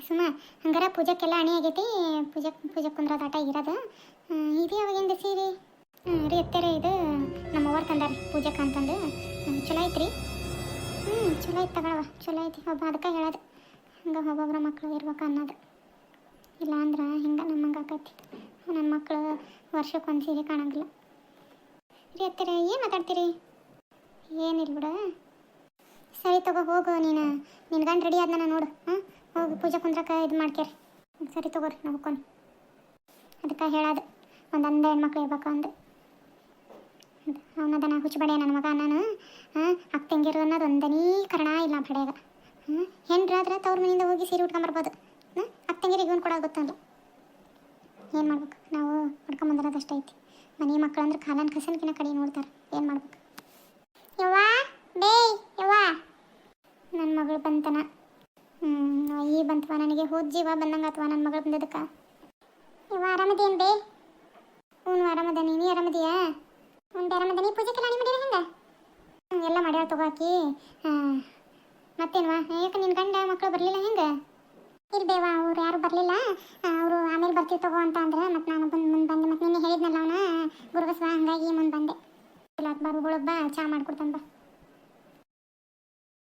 ಸುಮ್ಮ ಹಂಗಾರ ಪೂಜಕ್ಕೆಲ್ಲ ಅಣಿ ಆಗೈತಿ. ಪೂಜೆ ಕುಂದ್ರದ ಆಟ ಇರೋದು. ಇದು ಯಾವಾಗಿಂದ ಸೀರೆ ರೀ ಎತ್ತರೆ ಇದು ನಮ್ಮವ್ರು ತಂದಾರ ಪೂಜಕ್ಕೆ ಅಂತಂದು. ಚಲೋ ಐತ್ರಿ. ಚಲೋ ಐತೆ ತಗೊಳವ, ಚಲೋ ಐತಿ. ಅದಕ್ಕೆ ಹೇಳೋದು ಹಂಗೆ ಒಬ್ಬೊಬ್ಬರ ಮಕ್ಕಳು ಇರ್ಬೇಕು ಅನ್ನೋದು. ಇಲ್ಲ ಅಂದ್ರೆ ಹಿಂಗೆ ನಮ್ಮಂಗೆ ಆಕೈತಿ. ನನ್ನ ಮಕ್ಕಳು ವರ್ಷಕ್ಕೊಂದು ಸೀರೆ ಕಾಣಂಗಿಲ್ಲ. ರೀ ಎತ್ತರೆ ಏನು ಮಾತಾಡ್ತೀರಿ? ಏನಿಲ್ಲ ಬಿಡು. ಸರಿ ತಗೋ ಹೋಗು. ನಿನ್ನ ಗಂಡು ರೆಡಿ ಆದ್ನ ನೋಡು. ಹೋಗಿ ಪೂಜೆ ಕುಂದ್ರಕ್ಕೆ ಇದು ಮಾಡ್ಕ್ಯಾರ. ಸರಿ ತಗೋರಿ ನೋಡ್ಕೊಂಡು. ಅದಕ್ಕೆ ಹೇಳೋದು ಒಂದೊಂದು ಹೆಣ್ಮಕ್ಳು ಇರ್ಬೇಕು ಅಂದು. ಅವನದನ ಹುಚ್ಚಬಡೆ ನನ್ನ ಮಗ. ನಾನು ಅಕ್ಕ ತಂಗಿರು ಅನ್ನೋದು ಒಂದನೇ ಕರ್ಣ ಇಲ್ಲ ಬಡ್ಯಾಗ. ಹೆಣ್ರಾದ್ರೆ ತವ್ರ ಮನೆಯಿಂದ ಹೋಗಿ ಸೀರೆ ಉಟ್ಕೊಂಬರ್ಬೋದು. ಅಕ್ಕ ತಂಗಿರಿಗೆ ಇವನು ಕೊಡೋದು ಗೊತ್ತಲ್ಲ. ಏನು ಮಾಡ್ಬೇಕು ನಾವು ಹುಡ್ಕೊಂಬಂದಿರೋದಷ್ಟೇ ಐತಿ. ಮನೆ ಮಕ್ಕಳು ಅಂದ್ರೆ ಕಾಲನ್ ಕಸನ್ಕಿನ ಕಡೆ ನೋಡ್ತಾರೆ. ಏನು ಮಾಡ್ಬೇಕು? ಯವ್ವಾ ಬೇ ಯವ್ವಾ, ನನ್ನ ಮಗಳು ಬಂತನ. ಈ ಬಂತವ ನನಗೆ ಹೋದ ಜೀವ ಬಂದಂಗೆ ಆತವ ನನ್ನ ಮಗಳು ಬಂದದಕ್ಕೆ. ಯವ್ವ ಆರಾಮದೇನು ಬೇ? ಹ್ಞೂ ಆರಾಮದ. ನೀನು ಆರಾಮದೀಯಾ? ಹ್ಞೂ ಆರಾಮದ. ಪೂಜೆಗೆಲ್ಲ ಅಣಿ ಮಾಡಿರಿ ಹೆಂಗೆ? ಎಲ್ಲ ಮಾಡ್ಯಾಳ ತಗೋಕಿ. ಮತ್ತೇನುವ ಯಾಕೆ ನಿನ್ನ ಗಂಡ ಮಕ್ಕಳು ಬರಲಿಲ್ಲ ಹೆಂಗೆ? ಇಲ್ಬೇವಾ, ಅವ್ರು ಯಾರು ಬರಲಿಲ್ಲ. ಅವರು ಆಮೇಲೆ ಬರ್ತೀವಿ ತಗೋ ಅಂತ ಅಂದ್ರೆ ಮತ್ತು ನಾನು ಮುಂದೆ ಬಂದೆ. ಮತ್ತು ನಿನ್ನೆ ಹೇಳಿದ್ನಲ್ಲ ಅವನ ಗುರುಬಸ್ವ, ಹಂಗಾಗಿ ಮುಂದೆ ಬಂದೆ. ಇಲ್ಲ ಬಾರು ಹುಳಬ್ಬ ಚಾ ಮಾಡ್ಕೊಡ್ತಾನೆ ಬಾ.